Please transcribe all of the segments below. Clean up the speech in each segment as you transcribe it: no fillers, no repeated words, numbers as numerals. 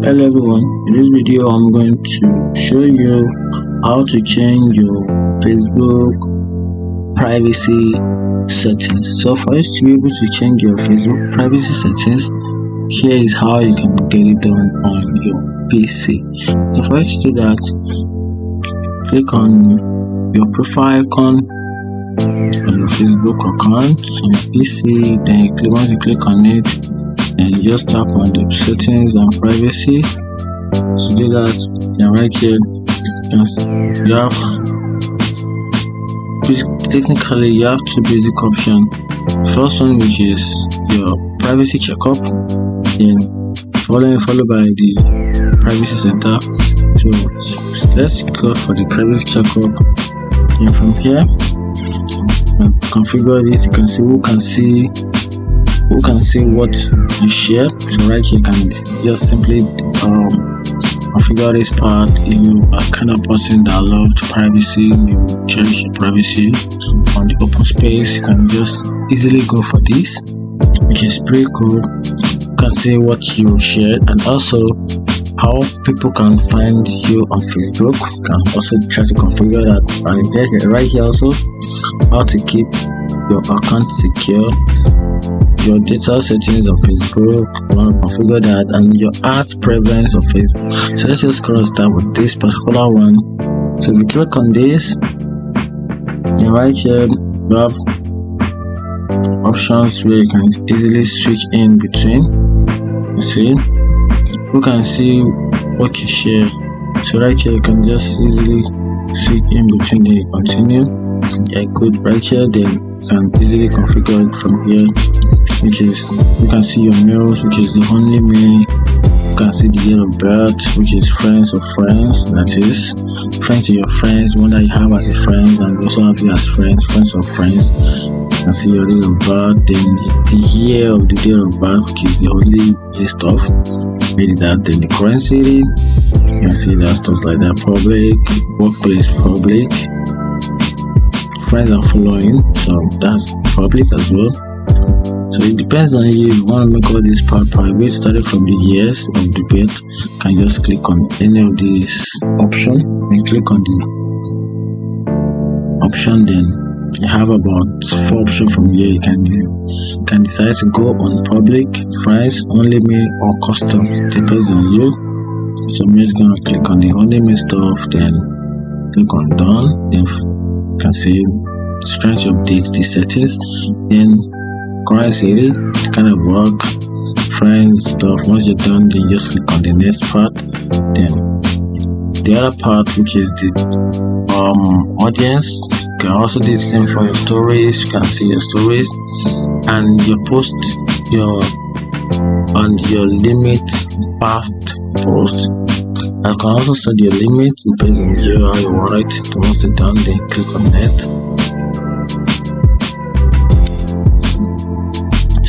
Hello everyone, in this video I'm going to show you how to change your Facebook privacy settings. So for us to be able to change your Facebook privacy settings, here is how you can get it done on your PC. So for us to do that, click on your profile icon on your Facebook account on your PC, then once you click on it, and you just tap on the settings and privacy. To do that, then right here you have technically you have two basic options. First one, which is your privacy checkup, then followed by the privacy center. So let's go for the privacy checkup, and from here configure this. You can see who can see what you share. So right here you can just simply configure this part. If you are kind of person that loves privacy, you cherish your privacy on the open space, you can just easily go for this, which is pretty cool. You can see what you shared and also how people can find you on Facebook. You can also try to configure that right here also how to keep your account secure, your data settings of Facebook, you want to configure that, and your ads preference of Facebook. So let's just start with this particular one. So if you click on this, then right here you have options where you can easily switch in between. You see, you can see what you share. So right here you can just easily switch in between the continue. Yeah, good. Right here then you can easily configure it from here, which is you can see your mails, which is the only mail. You can see the date of birth, which is friends of friends, that is friends to your friends, one that you have as a friend, and also have you as friends of friends. You can see your date of birth, then the year of the date of birth, which is the only stuff. Maybe that, then the current city. You can see that stuff like that. Public, workplace, public, friends and following, so that's public as well. So it depends on you. If you want to make all this part private, started from the years of the birth, you can just click on any of these options and click on the option. Then you have about 4 options from here. You can decide to go on public, friends, only me, or custom. It depends on you. So I'm just gonna click on the only me stuff, then click on done. Then you can see it's trying to update the settings. Then current city, kind of work, friends stuff. Once you're done, then just click on the next part. Then the other part, which is the audience, you can also do the same for your stories. You can see your stories and your post, your limit past posts. I can also set your limit based on how you want it. Once you're done, then click on next.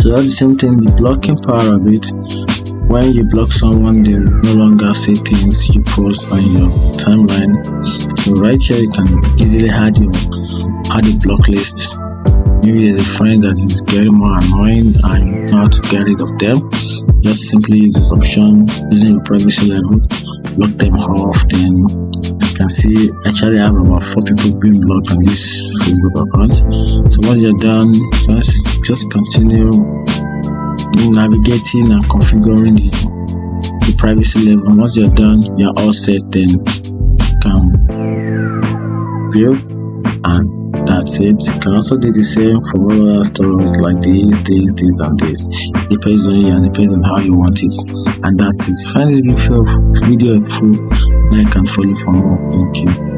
So that's the same thing, the blocking part of it. When you block someone, they no longer see things you post on your timeline. So right here you can easily add a block list. Maybe there's a friend that is getting more annoying and you know how to get rid of them. Just simply use this option using your privacy level, block them off. Then you can see actually I have about 4 people being blocked on this Facebook account. So once you're done, just continue navigating and configuring the privacy level. Once you're done, you're all set. Then you can view, and that's it. You can also do the same for other stories like this and this. Depends on you and depends on how you want it. And that's it. If you find this video helpful, like and follow for more. Thank you.